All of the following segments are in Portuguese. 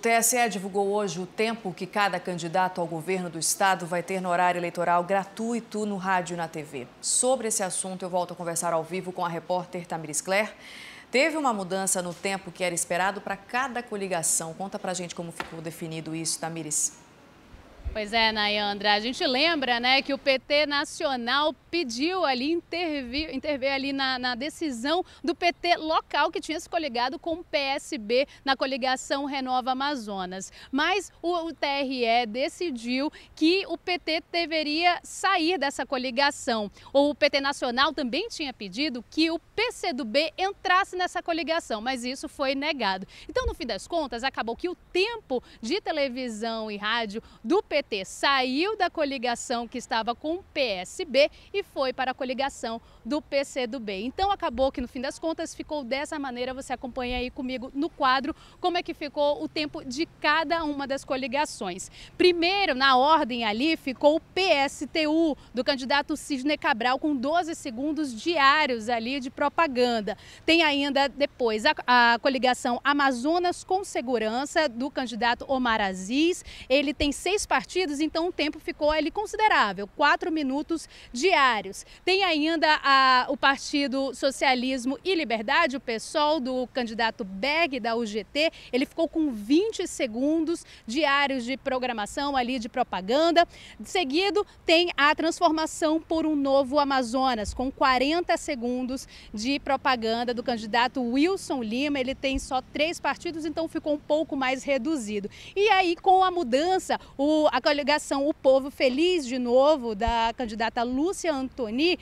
TSE divulgou hoje o tempo que cada candidato ao governo do estado vai ter no horário eleitoral gratuito no rádio e na TV. Sobre esse assunto, eu volto a conversar ao vivo com a repórter Tamiris Claire. Teve uma mudança no tempo que era esperado para cada coligação. Conta pra gente como ficou definido isso, Tamiris. Pois é, Nayandra, a gente lembra, né, que o PT nacional pediu ali, intervir ali na decisão do PT local que tinha se coligado com o PSB na coligação Renova Amazonas. Mas o TRE decidiu que o PT deveria sair dessa coligação. O PT nacional também tinha pedido que o PCdoB entrasse nessa coligação, mas isso foi negado. Então, no fim das contas, acabou que o tempo de televisão e rádio do PT saiu da coligação que estava com o PSB e foi para a coligação do PCdoB. Então acabou que no fim das contas ficou dessa maneira. Você acompanha aí comigo no quadro como é que ficou o tempo de cada uma das coligações. Primeiro, na ordem ali, ficou o PSTU do candidato Sidney Cabral com 12 segundos diários ali de propaganda. Tem ainda depois a coligação Amazonas com Segurança do candidato Omar Aziz. Ele tem 6 partidos, então o tempo ficou ali considerável, 4 minutos diários. Tem ainda o Partido Socialismo e Liberdade, o PSOL, do candidato Berg, da UGT. Ele ficou com 20 segundos diários de programação ali, de propaganda. Seguido, tem a Transformação por um Novo Amazonas, com 40 segundos de propaganda do candidato Wilson Lima. Ele tem só 3 partidos, então ficou um pouco mais reduzido. E aí, com a mudança, a coligação O Povo Feliz, de novo, da candidata Lúcia Antoni,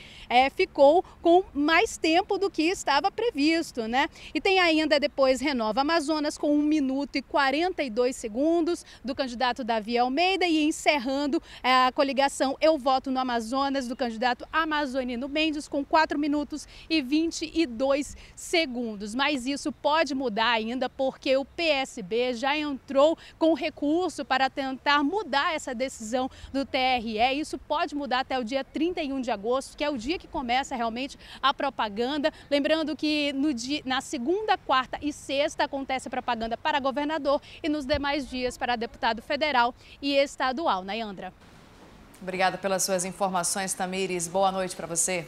ficou com mais tempo do que estava previsto, né? E tem ainda depois Renova Amazonas com 1 minuto e 42 segundos do candidato Davi Almeida e encerrando a coligação Eu Voto no Amazonas do candidato Amazonino Mendes com 4 minutos e 22 segundos. Mas isso pode mudar ainda porque o PSB já entrou com recurso para tentar mudar essa decisão do TRE. Isso pode mudar até o dia 31 de agosto, que é o dia que começa realmente a propaganda. Lembrando que na segunda, quarta e sexta acontece a propaganda para governador e nos demais dias para deputado federal e estadual. Nayandra. Obrigada pelas suas informações, Tamiris. Boa noite para você.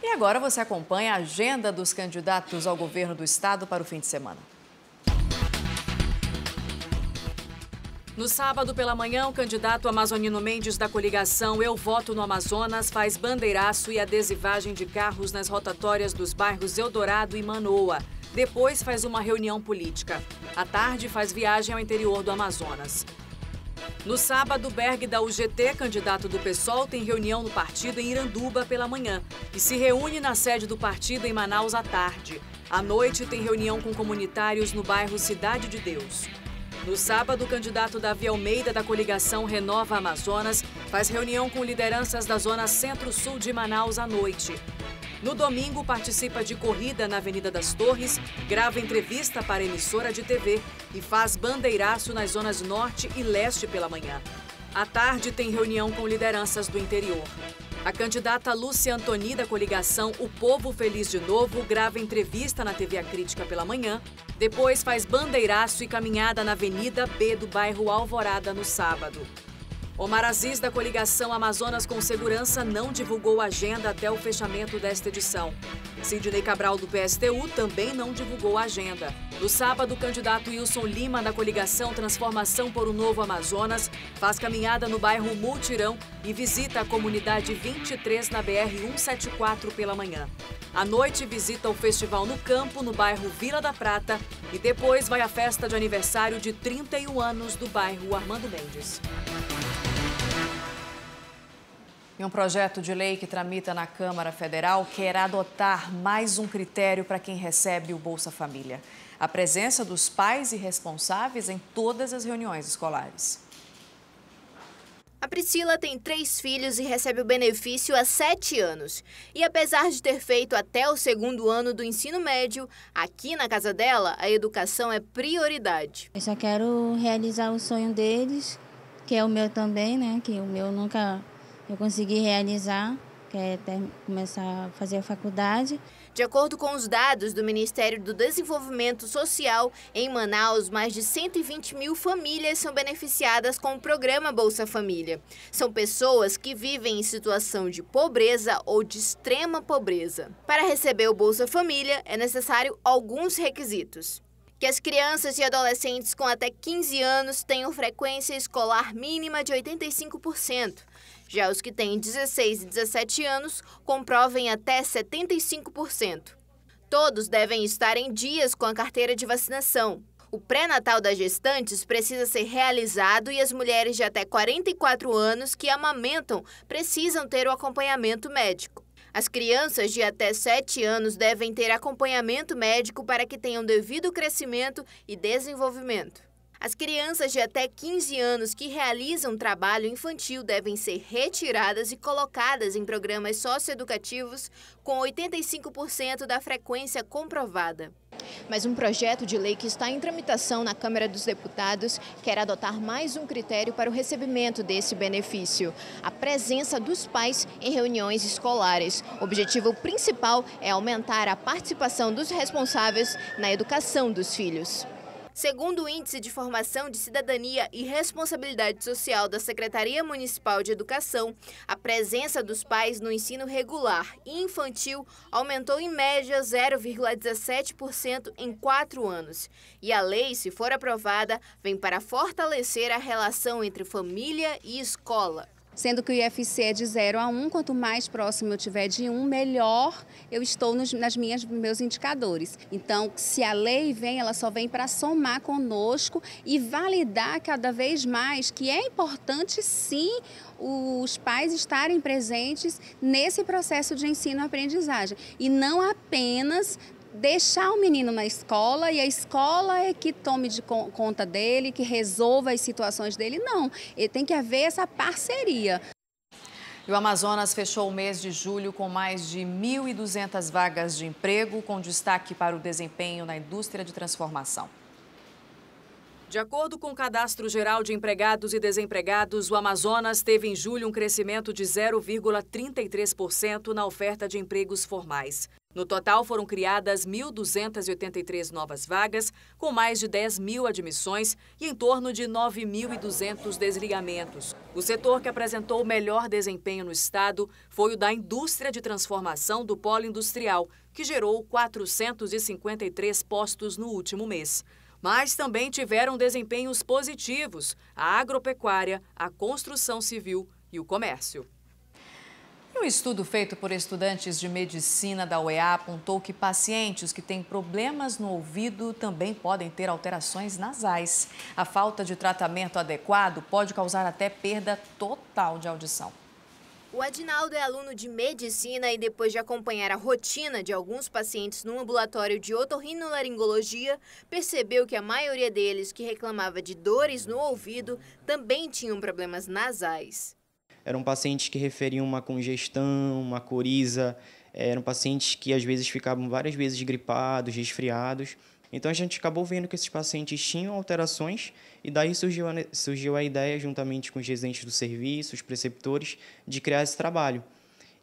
E agora você acompanha a agenda dos candidatos ao governo do estado para o fim de semana. No sábado pela manhã, o candidato Amazonino Mendes da coligação Eu Voto no Amazonas faz bandeiraço e adesivagem de carros nas rotatórias dos bairros Eldorado e Manoa. Depois faz uma reunião política. À tarde faz viagem ao interior do Amazonas. No sábado, Berg da UGT, candidato do PSOL, tem reunião no partido em Iranduba pela manhã e se reúne na sede do partido em Manaus à tarde. À noite tem reunião com comunitários no bairro Cidade de Deus. No sábado, o candidato Davi Almeida, da coligação Renova Amazonas, faz reunião com lideranças da zona centro-sul de Manaus à noite. No domingo, participa de corrida na Avenida das Torres, grava entrevista para emissora de TV e faz bandeiraço nas zonas norte e leste pela manhã. À tarde, tem reunião com lideranças do interior. A candidata Lúcia Antoni, da coligação O Povo Feliz de Novo, grava entrevista na TV A Crítica pela manhã, depois faz bandeiraço e caminhada na Avenida B do bairro Alvorada no sábado. Omar Aziz, da coligação Amazonas com Segurança, não divulgou a agenda até o fechamento desta edição. Sidney Cabral, do PSTU, também não divulgou a agenda. No sábado, o candidato Wilson Lima, da coligação Transformação por um Novo Amazonas, faz caminhada no bairro Multirão e visita a comunidade 23 na BR-174 pela manhã. À noite, visita o Festival no Campo, no bairro Vila da Prata, e depois vai à festa de aniversário de 31 anos do bairro Armando Mendes. E um projeto de lei que tramita na Câmara Federal quer adotar mais um critério para quem recebe o Bolsa Família: a presença dos pais e responsáveis em todas as reuniões escolares. A Priscila tem 3 filhos e recebe o benefício há 7 anos. E apesar de ter feito até o 2º ano do ensino médio, aqui na casa dela, a educação é prioridade. Eu só quero realizar o sonho deles, que é o meu também, né? Que o meu nunca eu consegui realizar. quer começar a fazer a faculdade. De acordo com os dados do Ministério do Desenvolvimento Social, em Manaus, mais de 120 mil famílias são beneficiadas com o programa Bolsa Família. São pessoas que vivem em situação de pobreza ou de extrema pobreza. Para receber o Bolsa Família, é necessário alguns requisitos: que as crianças e adolescentes com até 15 anos tenham frequência escolar mínima de 85%. Já os que têm 16 e 17 anos comprovem até 75%. Todos devem estar em dias com a carteira de vacinação. O pré-natal das gestantes precisa ser realizado e as mulheres de até 44 anos que amamentam precisam ter o acompanhamento médico. As crianças de até 7 anos devem ter acompanhamento médico para que tenham devido crescimento e desenvolvimento. As crianças de até 15 anos que realizam trabalho infantil devem ser retiradas e colocadas em programas socioeducativos com 85% da frequência comprovada. Mas um projeto de lei que está em tramitação na Câmara dos Deputados quer adotar mais um critério para o recebimento desse benefício: a presença dos pais em reuniões escolares. O objetivo principal é aumentar a participação dos responsáveis na educação dos filhos. Segundo o Índice de Formação de Cidadania e Responsabilidade Social da Secretaria Municipal de Educação, a presença dos pais no ensino regular e infantil aumentou em média 0,17% em 4 anos. E a lei, se for aprovada, vem para fortalecer a relação entre família e escola. Sendo que o IFC é de 0 a 1, quanto mais próximo eu tiver de 1, melhor eu estou nos meus indicadores. Então, se a lei vem, ela só vem para somar conosco e validar cada vez mais que é importante, sim, os pais estarem presentes nesse processo de ensino-aprendizagem e não apenas deixar o menino na escola e a escola é que tome conta dele, que resolva as situações dele. Não, tem que haver essa parceria. E o Amazonas fechou o mês de julho com mais de 1.200 vagas de emprego, com destaque para o desempenho na indústria de transformação. De acordo com o Cadastro Geral de Empregados e Desempregados, o Amazonas teve em julho um crescimento de 0,33% na oferta de empregos formais. No total, foram criadas 1.283 novas vagas, com mais de 10 mil admissões e em torno de 9.200 desligamentos. O setor que apresentou o melhor desempenho no estado foi o da indústria de transformação do polo industrial, que gerou 453 postos no último mês. Mas também tiveram desempenhos positivos a agropecuária, a construção civil e o comércio. Um estudo feito por estudantes de medicina da UEA apontou que pacientes que têm problemas no ouvido também podem ter alterações nasais. A falta de tratamento adequado pode causar até perda total de audição. O Adinaldo é aluno de medicina e depois de acompanhar a rotina de alguns pacientes no ambulatório de otorrinolaringologia, percebeu que a maioria deles que reclamava de dores no ouvido também tinham problemas nasais. Eram pacientes que referiam uma congestão, uma coriza, eram pacientes que às vezes ficavam várias vezes gripados, resfriados. Então a gente acabou vendo que esses pacientes tinham alterações e daí surgiu a ideia, juntamente com os residentes do serviço, os preceptores, de criar esse trabalho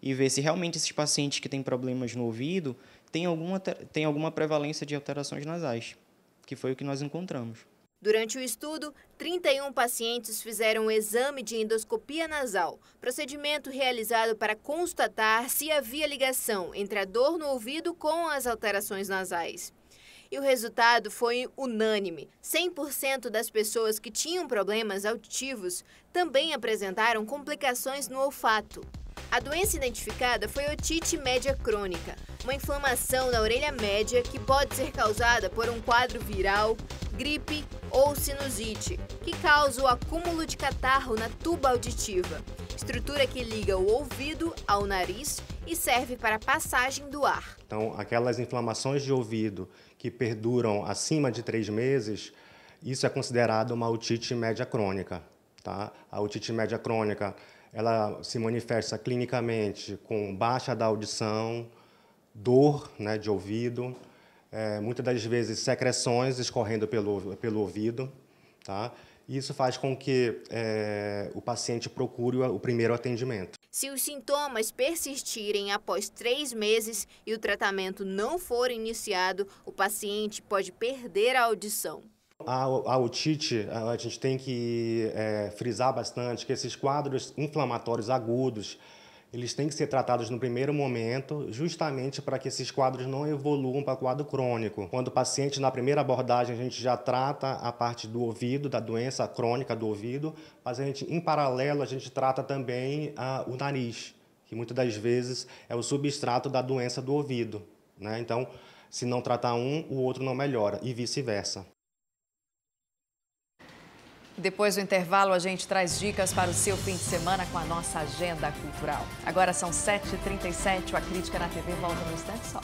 e ver se realmente esses pacientes que têm problemas no ouvido têm alguma prevalência de alterações nasais, que foi o que nós encontramos. Durante o estudo, 31 pacientes fizeram um exame de endoscopia nasal, procedimento realizado para constatar se havia ligação entre a dor no ouvido com as alterações nasais. E o resultado foi unânime. 100% das pessoas que tinham problemas auditivos também apresentaram complicações no olfato. A doença identificada foi otite média crônica, uma inflamação na orelha média que pode ser causada por um quadro viral, gripe ou sinusite, que causa o acúmulo de catarro na tuba auditiva, estrutura que liga o ouvido ao nariz e serve para a passagem do ar. Então, aquelas inflamações de ouvido que perduram acima de 3 meses, isso é considerado uma otite média crônica. Tá? A otite média crônica, ela se manifesta clinicamente com baixa da audição, dor, né, de ouvido, muitas das vezes secreções escorrendo pelo ouvido, tá? Isso faz com que o paciente procure o primeiro atendimento. Se os sintomas persistirem após 3 meses e o tratamento não for iniciado, o paciente pode perder a audição. A otite, a gente tem que frisar bastante que esses quadros inflamatórios agudos, eles têm que ser tratados no primeiro momento, justamente para que esses quadros não evoluam para quadro crônico. Quando o paciente, na primeira abordagem, a gente já trata a parte do ouvido, da doença crônica do ouvido, mas em paralelo, a gente trata também o nariz, que muitas das vezes é o substrato da doença do ouvido, né? Então, se não tratar um, o outro não melhora, e vice-versa. Depois do intervalo, a gente traz dicas para o seu fim de semana com a nossa agenda cultural. Agora são 7h37, a Crítica na TV volta no instante só.